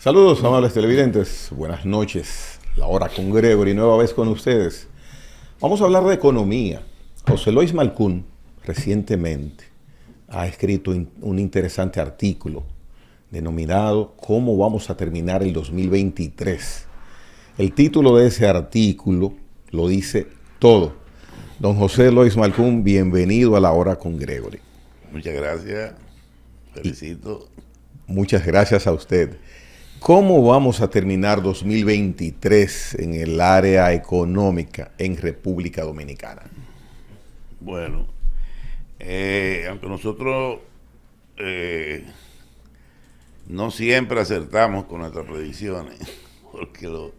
Saludos, amables televidentes. Buenas noches. La hora con Gregory, nueva vez con ustedes. Vamos a hablar de economía. José Lois Malcún recientemente ha escrito un interesante artículo denominado ¿Cómo vamos a terminar el 2023? El título de ese artículo lo dice todo. Don José Lois Malcún, bienvenido a la hora con Gregory. Muchas gracias. Felicito. Muchas gracias a usted. ¿Cómo vamos a terminar 2023 en el área económica en República Dominicana? Bueno, aunque nosotros no siempre acertamos con nuestras predicciones, porque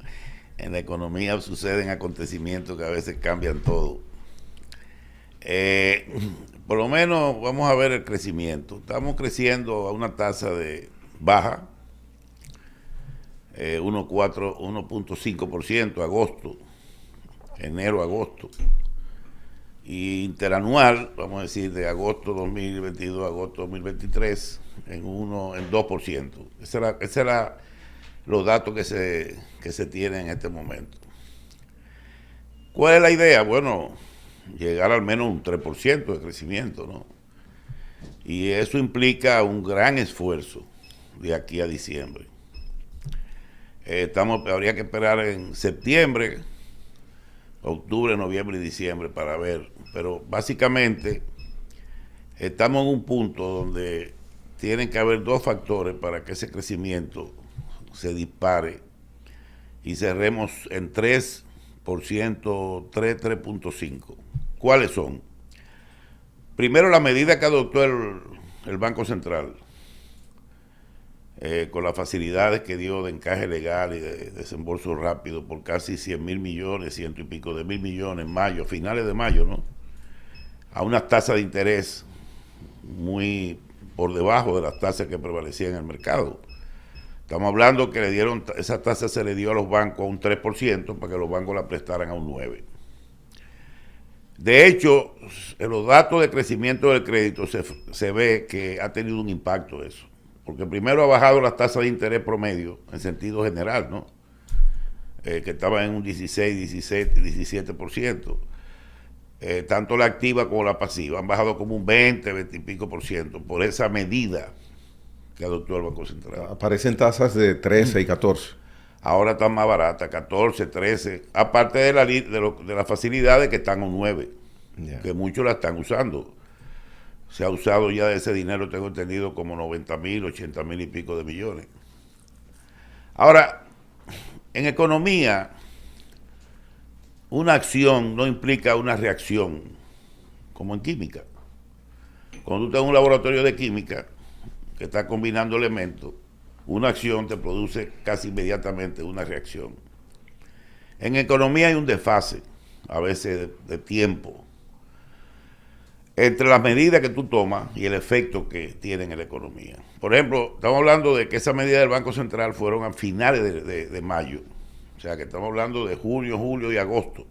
en la economía suceden acontecimientos que a veces cambian todo. Por lo menos vamos a ver el crecimiento. Estamos creciendo a una tasa de baja, 1.5% agosto, enero-agosto. Y interanual, vamos a decir, de agosto 2022 a agosto 2023, en 2%. Esos eran los datos que se tienen en este momento. ¿Cuál es la idea? Bueno, llegar al menos un 3% de crecimiento, ¿no? Y eso implica un gran esfuerzo de aquí a diciembre. Habría que esperar en septiembre, octubre, noviembre y diciembre para ver. Pero básicamente estamos en un punto donde tienen que haber dos factores para que ese crecimiento se dispare y cerremos en 3%, 3.5%. ¿Cuáles son? Primero, la medida que adoptó el Banco Central, con las facilidades que dio de encaje legal y de desembolso rápido por casi 100.000 millones, ciento y pico de mil millones en mayo, finales de mayo, ¿no? A unas tasas de interés muy por debajo de las tasas que prevalecían en el mercado. Estamos hablando que esa tasa se le dio a los bancos a un 3% para que los bancos la prestaran a un 9%. De hecho, en los datos de crecimiento del crédito se ve que ha tenido un impacto eso. Porque primero ha bajado las tasas de interés promedio, en sentido general, ¿no? Que estaban en un 16, 17, 17%. Tanto la activa como la pasiva han bajado como un 20, 20 y pico por ciento por esa medida que adoptó el Banco Central. Aparecen tasas de 13 y 14. Ahora están más baratas, 14, 13, aparte de las facilidades que están a un 9, que muchos la están usando. Se ha usado ya de ese dinero, tengo entendido, como 90.000, 80.000 y pico de millones. Ahora, en economía, una acción no implica una reacción, como en química. Cuando tú estás en un laboratorio de química, que está combinando elementos, una acción te produce casi inmediatamente una reacción. En economía hay un desfase, a veces de tiempo, entre las medidas que tú tomas y el efecto que tienen en la economía. Por ejemplo, estamos hablando de que esas medidas del Banco Central fueron a finales de mayo. O sea, que estamos hablando de junio, julio y agosto.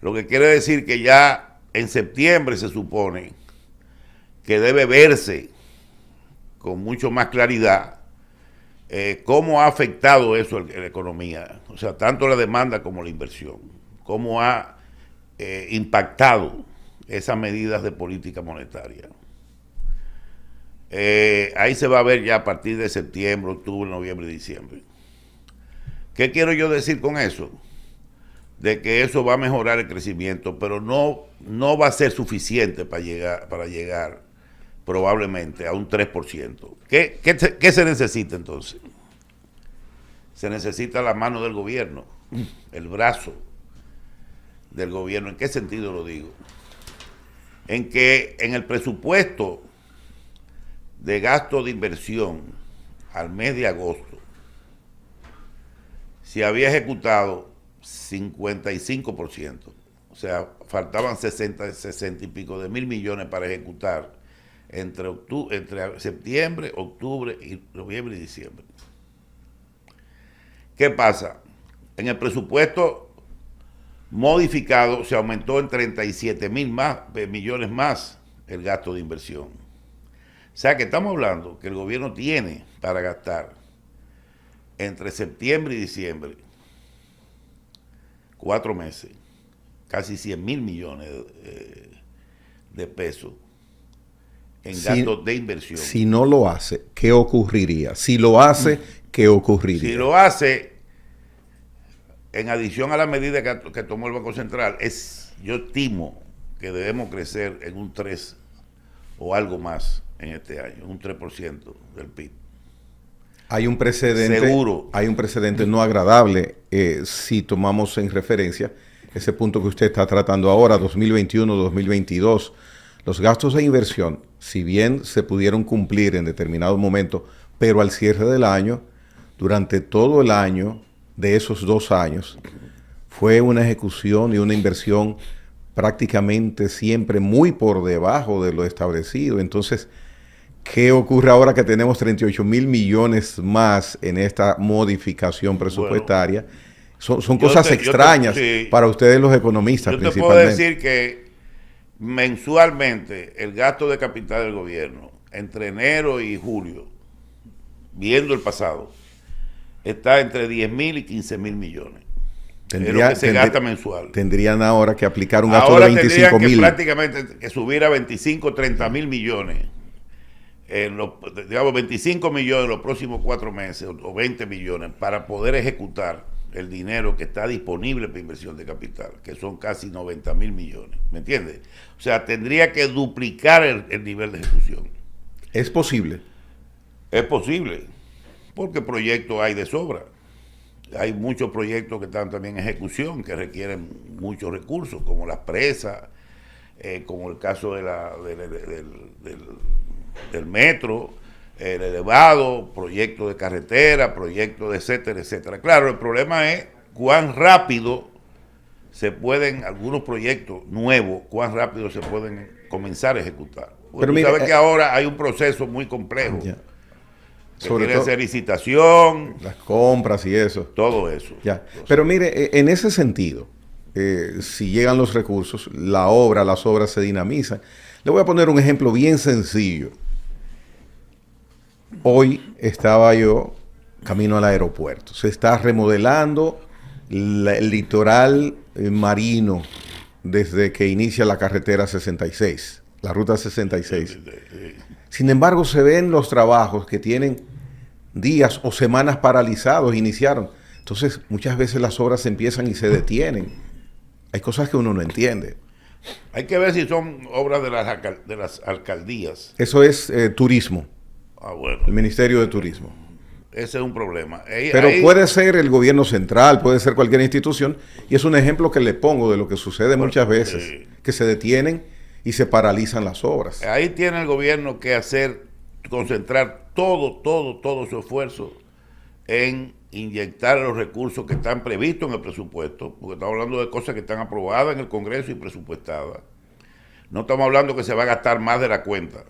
Lo que quiere decir que ya en septiembre se supone que debe verse con mucho más claridad cómo ha afectado eso en la economía. O sea, tanto la demanda como la inversión. Cómo ha impactado esas medidas de política monetaria. Ahí se va a ver ya a partir de septiembre, octubre, noviembre y diciembre. ¿Qué quiero yo decir con eso? De que eso va a mejorar el crecimiento, pero no va a ser suficiente para llegar probablemente a un 3%. ¿Qué se necesita entonces? Se necesita la mano del gobierno, el brazo del gobierno. ¿En qué sentido lo digo? En que en el presupuesto de gasto de inversión al mes de agosto se había ejecutado 55%, o sea, faltaban 60 y pico de mil millones para ejecutar entre septiembre, octubre, noviembre y diciembre. ¿Qué pasa? En el presupuesto modificado se aumentó en 37 mil millones más el gasto de inversión. O sea que estamos hablando que el gobierno tiene para gastar entre septiembre y diciembre, 4 meses, casi 100.000 millones de pesos en gastos de inversión. Si no lo hace, ¿qué ocurriría? Si lo hace, ¿qué ocurriría? Si lo hace, en adición a la medida que tomó el Banco Central, yo estimo que debemos crecer en un 3 o algo más en este año, un 3% del PIB. Hay un precedente, seguro. Hay un precedente no agradable si tomamos en referencia ese punto que usted está tratando ahora, 2021-2022. Los gastos de inversión, si bien se pudieron cumplir en determinado momento, pero al cierre del año, durante todo el año de esos 2 años, fue una ejecución y una inversión prácticamente siempre muy por debajo de lo establecido. Entonces, ¿qué ocurre ahora que tenemos 38.000 millones más en esta modificación presupuestaria? Bueno, son cosas extrañas para ustedes los economistas principalmente. Yo te puedo decir que mensualmente el gasto de capital del gobierno entre enero y julio, viendo el pasado, está entre 10.000 y 15.000 millones. Es lo que se gasta mensual. Tendrían ahora que aplicar un gasto de 25.000. Ahora tendrían que prácticamente que subir a 25, 30.000 millones. Digamos 25 millones en los próximos 4 meses o 20 millones para poder ejecutar el dinero que está disponible para inversión de capital, que son casi 90.000 millones. ¿Me entiendes? O sea, tendría que duplicar el nivel de ejecución. ¿Es posible? Es posible, porque proyectos hay de sobra. Hay muchos proyectos que están también en ejecución, que requieren muchos recursos, como las presas, como el caso del metro, el elevado, proyectos de carretera, proyectos de etcétera, etcétera. Claro, el problema es cuán rápido se pueden, algunos proyectos nuevos, cuán rápido se pueden comenzar a ejecutar. Porque tú sabes que ahora hay un proceso muy complejo. Ya. Que sobre quiere hacer licitación, las compras y eso. Todo eso. Ya. Pero mire, en ese sentido, si llegan los recursos, las obras se dinamizan. Le voy a poner un ejemplo bien sencillo. Hoy estaba yo camino al aeropuerto. Se está remodelando el litoral marino desde que inicia la carretera 66, la ruta 66. Sin embargo, se ven los trabajos que tienen días o semanas paralizados, iniciaron. Entonces, muchas veces las obras empiezan y se detienen. Hay cosas que uno no entiende. Hay que ver si son obras de las alcaldías. Eso es turismo. Ah, bueno. El Ministerio de Turismo. Ese es un problema. Pero puede ser el gobierno central, puede ser cualquier institución, y es un ejemplo que le pongo de lo que sucede muchas veces, que se detienen y se paralizan las obras. Ahí tiene el gobierno que concentrar todo su esfuerzo en inyectar los recursos que están previstos en el presupuesto, porque estamos hablando de cosas que están aprobadas en el Congreso y presupuestadas. No estamos hablando que se va a gastar más de la cuenta,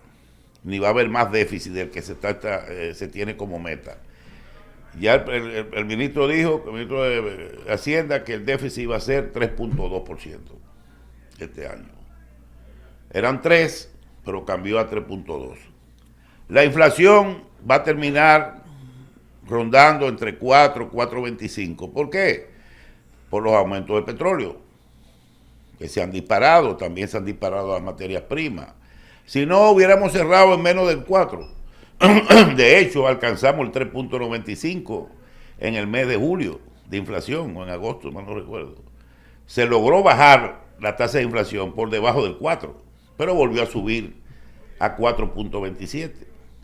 ni va a haber más déficit del que se tiene como meta. Ya el ministro dijo, el ministro de Hacienda, que el déficit iba a ser 3.2% este año. Eran 3, pero cambió a 3.2. La inflación va a terminar rondando entre 4 y 4.25. ¿Por qué? Por los aumentos del petróleo, que se han disparado, también se han disparado las materias primas. Si no, hubiéramos cerrado en menos del 4. De hecho, alcanzamos el 3.95 en el mes de julio de inflación, o en agosto, no recuerdo. Se logró bajar la tasa de inflación por debajo del 4, pero volvió a subir a 4.27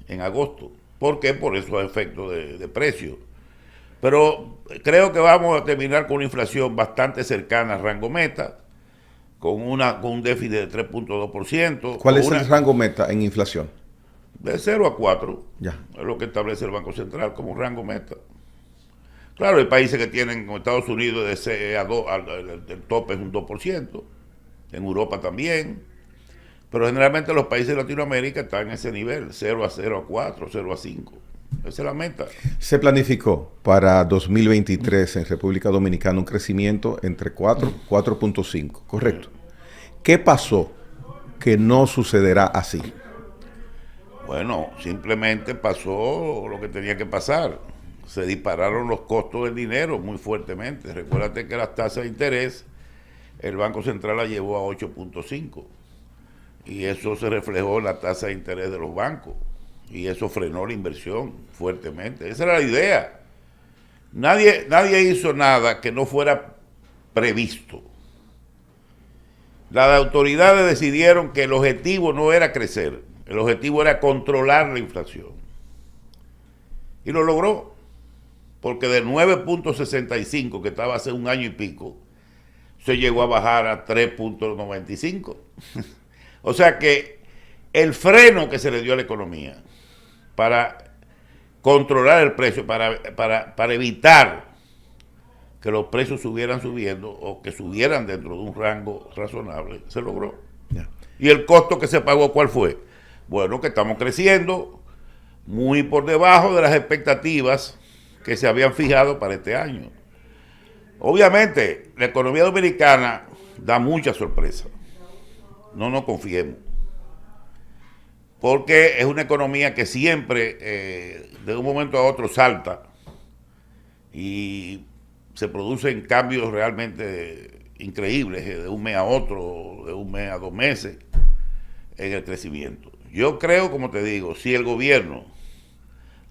en agosto. ¿Por qué? Por esos efectos de precio. Pero creo que vamos a terminar con una inflación bastante cercana al rango meta, con un déficit de 3.2%. ¿Cuál es el rango meta en inflación? De 0 a 4. Ya. Es lo que establece el Banco Central como rango meta. Claro, hay países que tienen, como Estados Unidos, de C a 2, el tope es un 2%. En Europa también. Pero generalmente los países de Latinoamérica están en ese nivel, 0 a 4, 0 a 5. Esa es la meta. Se planificó para 2023 en República Dominicana un crecimiento entre 4 y 4.5, ¿correcto? ¿Qué pasó que no sucederá así? Bueno, simplemente pasó lo que tenía que pasar. se dispararon los costos del dinero muy fuertemente. Recuérdate que las tasas de interés, el Banco Central la llevó a 8.5 y eso se reflejó en la tasa de interés de los bancos y eso frenó la inversión fuertemente. Esa era la idea. Nadie hizo nada que no fuera previsto. Las autoridades decidieron que el objetivo no era crecer, el objetivo era controlar la inflación. Y lo logró, porque de 9.65, que estaba hace un año y pico, se llegó a bajar a 3.95. O sea que el freno que se le dio a la economía para controlar el precio, para evitar que los precios subieran subiendo o que subieran dentro de un rango razonable, se logró. Yeah. ¿Y el costo que se pagó cuál fue? Bueno, que estamos creciendo muy por debajo de las expectativas que se habían fijado para este año. Obviamente, la economía dominicana da mucha sorpresa. No nos confiemos. Porque es una economía que siempre, de un momento a otro, salta y se producen cambios realmente increíbles, de un mes a otro, de un mes a 2 meses, en el crecimiento. Yo creo, como te digo, si el gobierno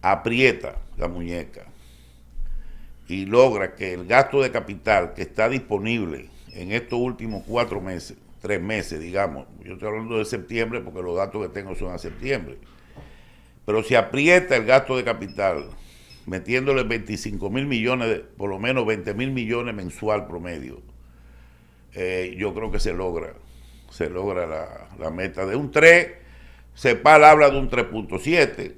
aprieta la muñeca y logra que el gasto de capital que está disponible en estos últimos 4 meses, 3 meses, digamos, yo estoy hablando de septiembre porque los datos que tengo son a septiembre, pero si aprieta el gasto de capital metiéndole 25.000 millones, por lo menos 20.000 millones mensual promedio, yo creo que se logra la meta de un 3. CEPAL habla de un 3.7,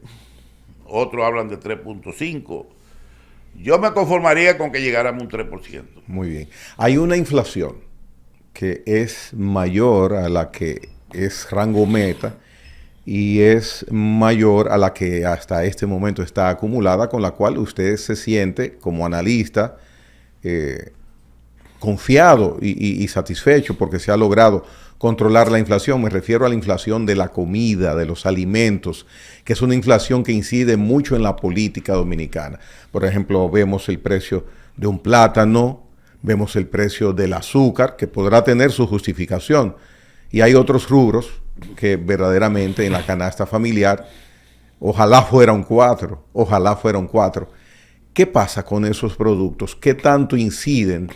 otros hablan de 3.5. Yo me conformaría con que llegáramos a un 3%. Muy bien. Hay una inflación que es mayor a la que es rango meta y es mayor a la que hasta este momento está acumulada, con la cual usted se siente como analista confiado y satisfecho porque se ha logrado controlar la inflación. Me refiero a la inflación de la comida, de los alimentos, que es una inflación que incide mucho en la política dominicana. Por ejemplo, vemos el precio de un plátano, vemos el precio del azúcar, que podrá tener su justificación, y hay otros rubros que verdaderamente en la canasta familiar, ojalá fuera un 4, ojalá fuera un 4. ¿Qué pasa con esos productos? ¿Qué tanto inciden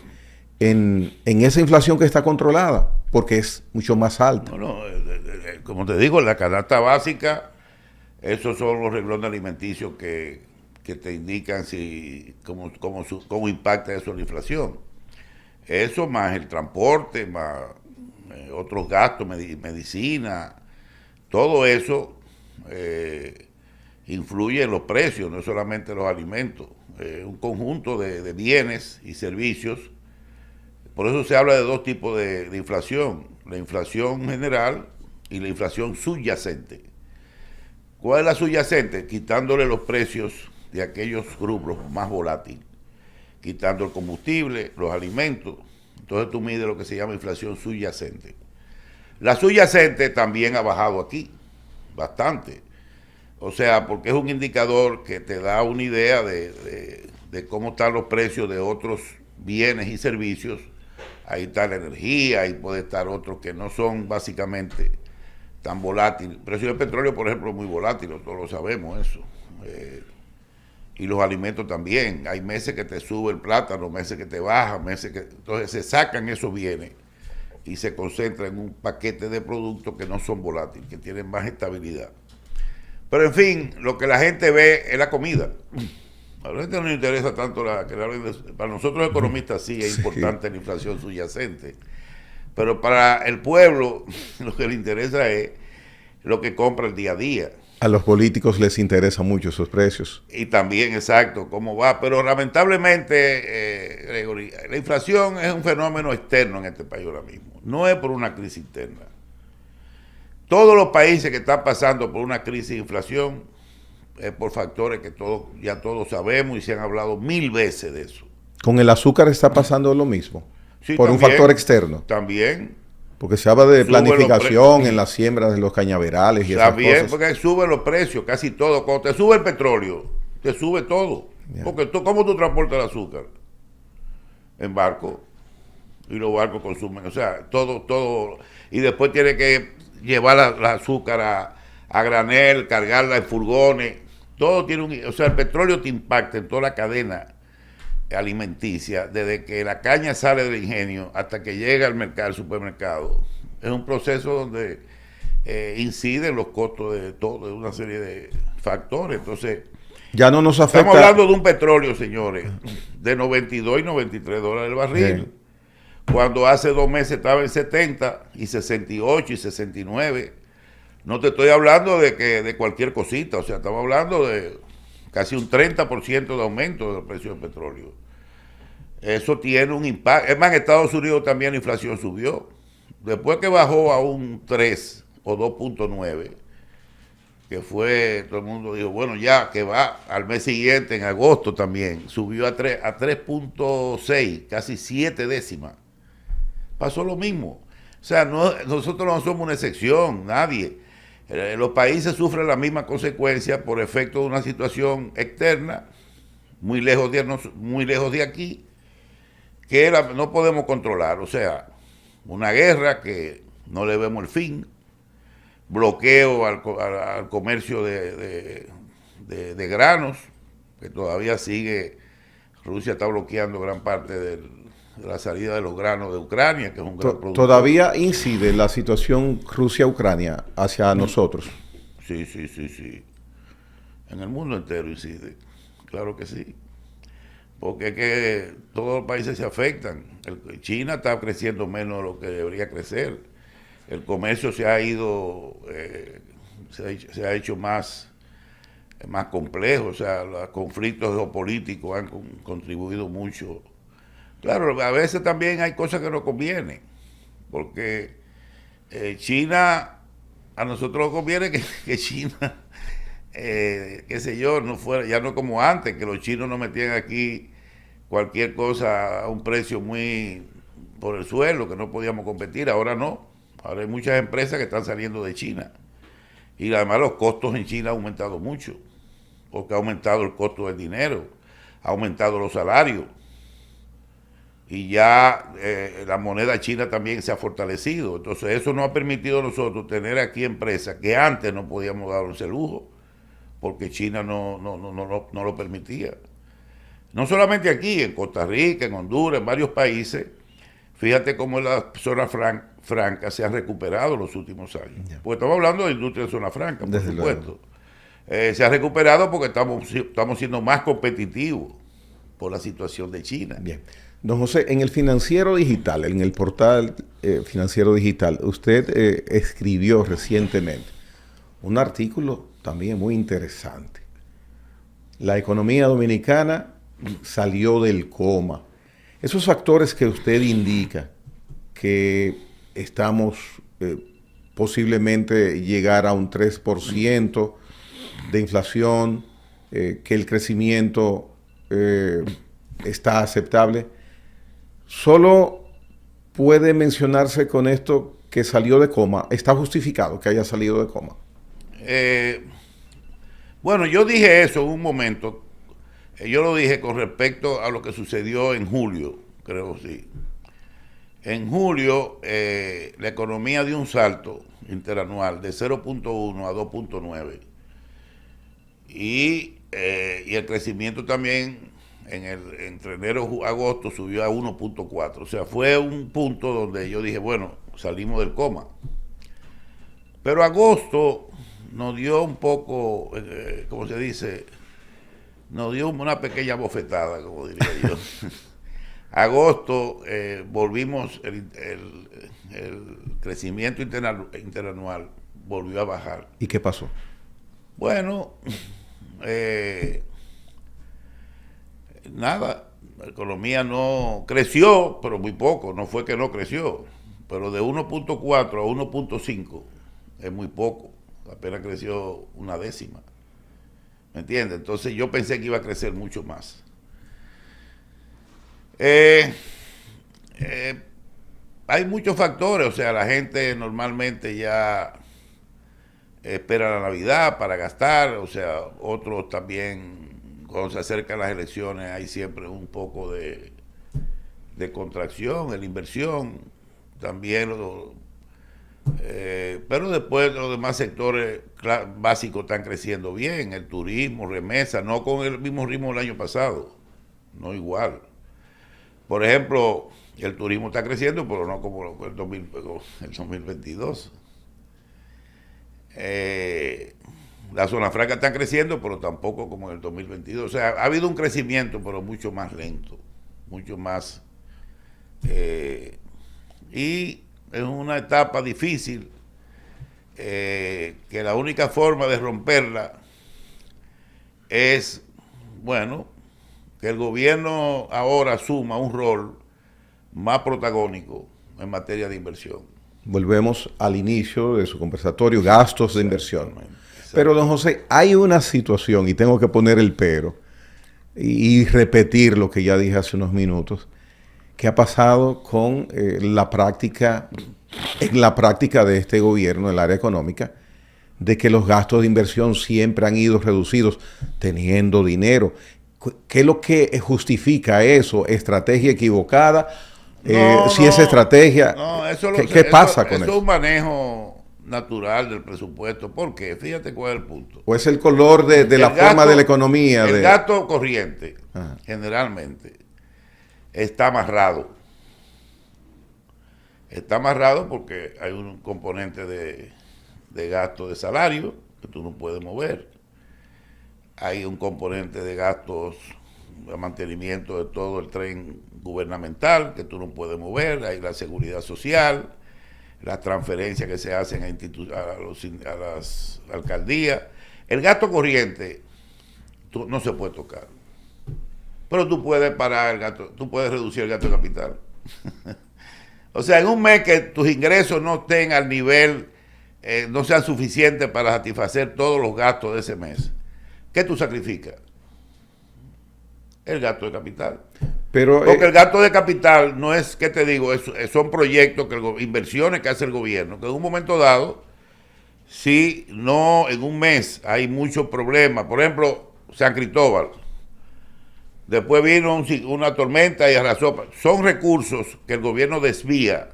en esa inflación que está controlada? Porque es mucho más alta. No, como te digo, la canasta básica, esos son los renglones alimenticios que te indican cómo impacta eso en la inflación. Eso más el transporte, más otros gastos, medicina, todo eso influye en los precios, no solamente los alimentos, un conjunto de bienes y servicios. Por eso se habla de 2 tipos de inflación, la inflación general y la inflación subyacente. ¿Cuál es la subyacente? Quitándole los precios de aquellos rubros más volátiles, quitando el combustible, los alimentos. Entonces tú mides lo que se llama inflación subyacente. La subyacente también ha bajado aquí, bastante. O sea, porque es un indicador que te da una idea de cómo están los precios de otros bienes y servicios. Ahí está la energía, ahí puede estar otros que no son básicamente tan volátiles. El precio del petróleo, por ejemplo, es muy volátil, todos lo sabemos eso. Y los alimentos también. Hay meses que te sube el plátano, meses que te baja, meses que... Entonces se sacan esos bienes y se concentran en un paquete de productos que no son volátiles, que tienen más estabilidad. Pero en fin, lo que la gente ve es la comida. A la gente no le interesa tanto para nosotros economistas sí es importante la inflación subyacente, pero para el pueblo lo que le interesa es lo que compra el día a día. A los políticos les interesan mucho esos precios. Y también, exacto, cómo va. Pero lamentablemente, Gregory, la inflación es un fenómeno externo en este país ahora mismo. No es por una crisis interna. Todos los países que están pasando por una crisis de inflación es por factores que ya todos sabemos y se han hablado 1000 veces de eso. ¿Con el azúcar está pasando lo mismo? Sí, por también, un factor externo. También. Porque se habla de planificación en las siembras de los cañaverales y esas cosas. También, porque suben los precios, casi todo. Cuando te sube el petróleo, te sube todo. Yeah. Porque ¿cómo tú transportas el azúcar? En barco. Y los barcos consumen, o sea, todo. Y después tiene que llevar la azúcar a granel, cargarla en furgones. Todo tiene o sea, el petróleo te impacta en toda la cadena alimenticia, desde que la caña sale del ingenio hasta que llega al mercado, al supermercado. Es un proceso donde inciden los costos de todo, de una serie de factores. Entonces, ya no nos afecta. estamos hablando de un petróleo, señores, de 92 y 93 dólares el barril. Sí. Cuando hace 2 meses estaba en 70 y 68 y 69. No te estoy hablando de cualquier cosita, o sea, estamos hablando de casi un 30% de aumento del precio del petróleo. Eso tiene un impacto. Es más, en Estados Unidos también la inflación subió. Después que bajó a un 3 o 2.9, que fue, todo el mundo dijo, bueno, ya que va al mes siguiente, en agosto también, subió a 3.6, casi 7 décimas. Pasó lo mismo. O sea, nosotros no somos una excepción, nadie. Los países sufren la misma consecuencia por efecto de una situación externa, muy lejos de aquí, que no podemos controlar. O sea, una guerra que no le vemos el fin, bloqueo al comercio de granos, que todavía sigue. Rusia está bloqueando gran parte de la salida de los granos de Ucrania, que es un gran productor. ¿Todavía incide la situación Rusia-Ucrania hacia nosotros? Sí. En el mundo entero incide. Claro que sí. Porque es que todos los países se afectan. China está creciendo menos de lo que debería crecer. El comercio se ha ido, se ha hecho más complejo. O sea, los conflictos geopolíticos han contribuido mucho. Claro, a veces también hay cosas que no convienen, porque China, a nosotros nos conviene que China, qué sé yo, no fuera, ya no como antes, que los chinos nos metían aquí cualquier cosa a un precio muy por el suelo, que no podíamos competir. Ahora no, ahora hay muchas empresas que están saliendo de China, y además los costos en China han aumentado mucho, porque ha aumentado el costo del dinero, ha aumentado los salarios, y ya la moneda china también se ha fortalecido. Entonces eso nos ha permitido a nosotros tener aquí empresas que antes no podíamos dar ese lujo, porque China no lo permitía. No solamente aquí, en Costa Rica, en Honduras, en varios países. Fíjate cómo la zona franca se ha recuperado en los últimos años. Yeah. Porque estamos hablando de industria de zona franca, por Desde supuesto. Se ha recuperado porque estamos siendo más competitivos por la situación de China. Bien. Don José, en el Financiero Digital, en el portal Financiero Digital, usted escribió recientemente un artículo también muy interesante. La economía dominicana salió del coma. Esos factores que usted indica que estamos posiblemente llegar a un 3% de inflación, que el crecimiento está aceptable, solo puede mencionarse con esto que salió de coma. ¿Está justificado que haya salido de coma? Bueno, yo dije eso en un momento. Yo lo dije con respecto a lo que sucedió en julio, creo sí. En julio, la economía dio un salto interanual de 0.1 a 2.9. Y el crecimiento también entre enero y agosto subió a 1.4. O sea, fue un punto donde yo dije, bueno, salimos del coma. Pero agosto nos dio un poco, ¿cómo se dice? Nos dio una pequeña bofetada, como diría yo. Agosto volvimos, el crecimiento interanual volvió a bajar. ¿Y qué pasó? Bueno, nada, la economía no creció, pero muy poco, no fue que no creció, pero de 1.4 a 1.5 es muy poco, apenas creció una décima, ¿me entiendes? Entonces yo pensé que iba a crecer mucho más. Hay muchos factores, o sea, la gente normalmente ya espera la Navidad para gastar, o sea, otros también cuando se acercan las elecciones hay siempre un poco de contracción en la inversión, también pero después los demás sectores básicos están creciendo bien, el turismo, remesas, no con el mismo ritmo del año pasado, no igual. Por ejemplo, el turismo está creciendo, pero no como el 2022. Las zonas francas están creciendo, pero tampoco como en el 2022. O sea, ha habido un crecimiento, pero mucho más lento, mucho más. Y es una etapa difícil, que la única forma de romperla es, bueno, que el gobierno ahora asuma un rol más protagónico en materia de inversión. Volvemos al inicio de su conversatorio, gastos de inversión. Pero, don José, hay una situación, y tengo que poner el pero, y repetir lo que ya dije hace unos minutos, que ha pasado con la práctica de este gobierno, el área económica, de que los gastos de inversión siempre han ido reducidos, teniendo dinero. ¿Qué es lo que justifica eso? ¿Estrategia equivocada? Si es estrategia, ¿qué pasa con eso? Eso es un manejo natural del presupuesto. ¿Por qué? Fíjate cuál es el punto. ¿O es el color de la forma de la economía? El gasto corriente, generalmente, está amarrado. Está amarrado porque hay un componente de gasto de salario que tú no puedes mover. Hay un componente de gastos de mantenimiento de todo el tren gubernamental que tú no puedes mover. Hay la seguridad social, las transferencias que se hacen a las alcaldías. El gasto corriente no se puede tocar. Pero tú puedes parar el gasto, tú puedes reducir el gasto de capital. O sea, en un mes que tus ingresos no estén al nivel, no sean suficientes para satisfacer todos los gastos de ese mes, ¿qué tú sacrificas? El gasto de capital. Porque el gasto de capital no es, ¿qué te digo? Son proyectos, inversiones que hace el gobierno, que en un momento dado, si no en un mes hay muchos problemas, por ejemplo, San Cristóbal, después vino una tormenta y arrasó. Son recursos que el gobierno desvía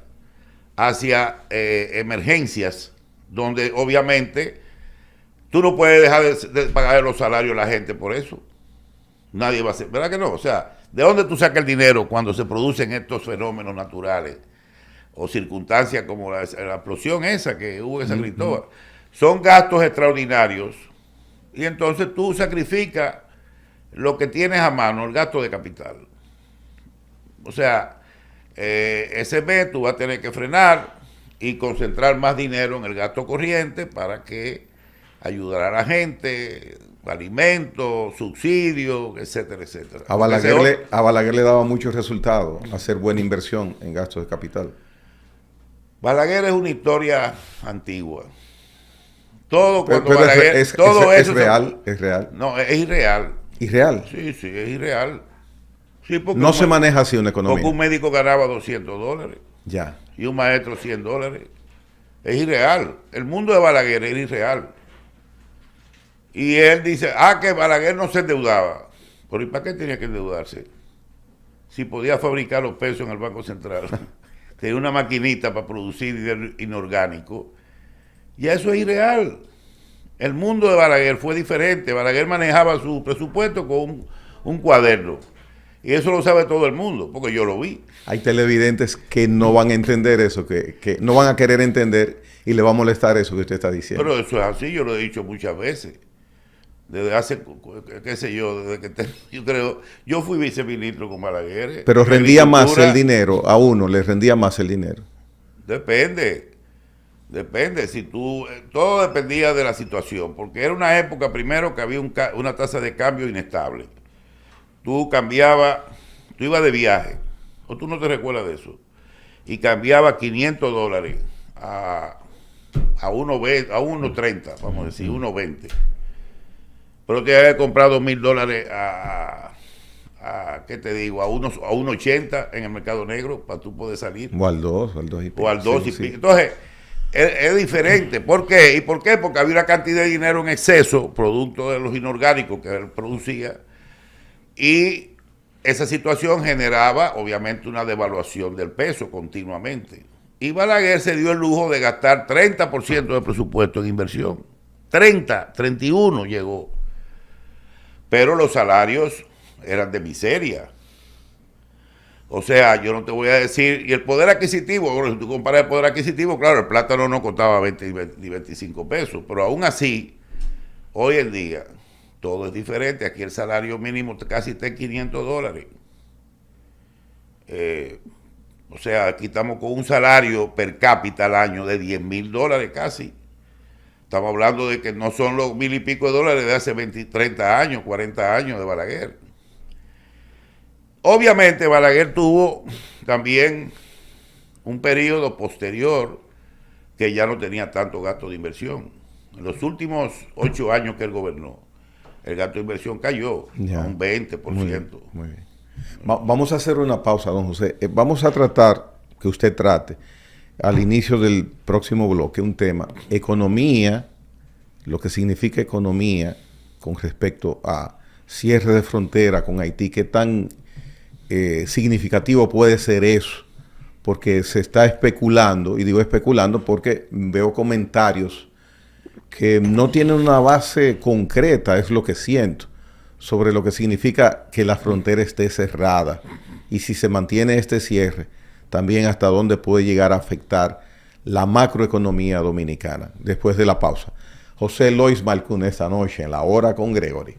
hacia emergencias, donde obviamente tú no puedes dejar de pagar los salarios a la gente por eso. Nadie va a hacer, ¿verdad que no? O sea, ¿de dónde tú sacas el dinero cuando se producen estos fenómenos naturales o circunstancias como la explosión esa que hubo en San Cristóbal? Son gastos extraordinarios y entonces tú sacrificas lo que tienes a mano, el gasto de capital. O sea, ese mes tú vas a tener que frenar y concentrar más dinero en el gasto corriente para que ayudar a la gente, alimentos, subsidios, etcétera, etcétera. A Balaguer le daba muchos resultados hacer buena inversión en gastos de capital. Balaguer es una historia antigua. Todo cuando pero Balaguer, es real, es real. No, es irreal. ¿Irreal? Sí, es irreal. Sí, no se maneja así una economía. Porque un médico ganaba $200. Ya. Y un maestro $100. Es irreal. El mundo de Balaguer era irreal. Y él dice, que Balaguer no se endeudaba. Pero ¿y para qué tenía que endeudarse? Si podía fabricar los pesos en el Banco Central. Tenía una maquinita para producir dinero inorgánico. Y eso es irreal. El mundo de Balaguer fue diferente. Balaguer manejaba su presupuesto con un cuaderno. Y eso lo sabe todo el mundo, porque yo lo vi. Hay televidentes que no van a entender eso, que no van a querer entender y le va a molestar eso que usted está diciendo. Pero eso es así, yo lo he dicho muchas veces. Desde hace, qué sé yo, yo fui viceministro con Balaguer. Pero rendía más el dinero, a uno le rendía más el dinero. Depende, si todo dependía de la situación, porque era una época primero que había una tasa de cambio inestable. Tú ibas de viaje, o tú no te recuerdas de eso, y cambiaba $500 a 1.30, vamos a decir, 1.20. Pero te había comprado $1.000 ¿qué te digo? A 1.80 en el mercado negro para tú poder salir. O al 2 y pico. O al 2 y pico. Entonces, es diferente. ¿Por qué? ¿Y por qué? Porque había una cantidad de dinero en exceso, producto de los inorgánicos que él producía, Y esa situación generaba, obviamente, una devaluación del peso continuamente. Y Balaguer se dio el lujo de gastar 30% del presupuesto en inversión. 31 llegó. Pero los salarios eran de miseria. O sea, yo no te voy a decir, y el poder adquisitivo, bueno, si tú comparas el poder adquisitivo, claro, el plátano no costaba 20 ni 25 pesos, pero aún así, hoy en día, todo es diferente. Aquí el salario mínimo casi está en $500. O sea, aquí estamos con un salario per cápita al año de $10,000 casi. Estamos hablando de que no son los $1,000 y pico de hace 20, 30 años, 40 años de Balaguer. Obviamente Balaguer tuvo también un periodo posterior que ya no tenía tanto gasto de inversión. En los últimos 8 años que él gobernó, el gasto de inversión cayó a un 20%. Muy bien, muy bien. Vamos a hacer una pausa, don José. Vamos a tratar, que usted trate, al inicio del próximo bloque, un tema, economía, lo que significa economía con respecto a cierre de frontera con Haití, qué tan significativo puede ser eso, porque se está especulando, y digo especulando porque veo comentarios que no tienen una base concreta, es lo que siento, sobre lo que significa que la frontera esté cerrada, y si se mantiene este cierre, también hasta dónde puede llegar a afectar la macroeconomía dominicana. Después de la pausa, José Lois Malcún esta noche en La Hora con Gregory.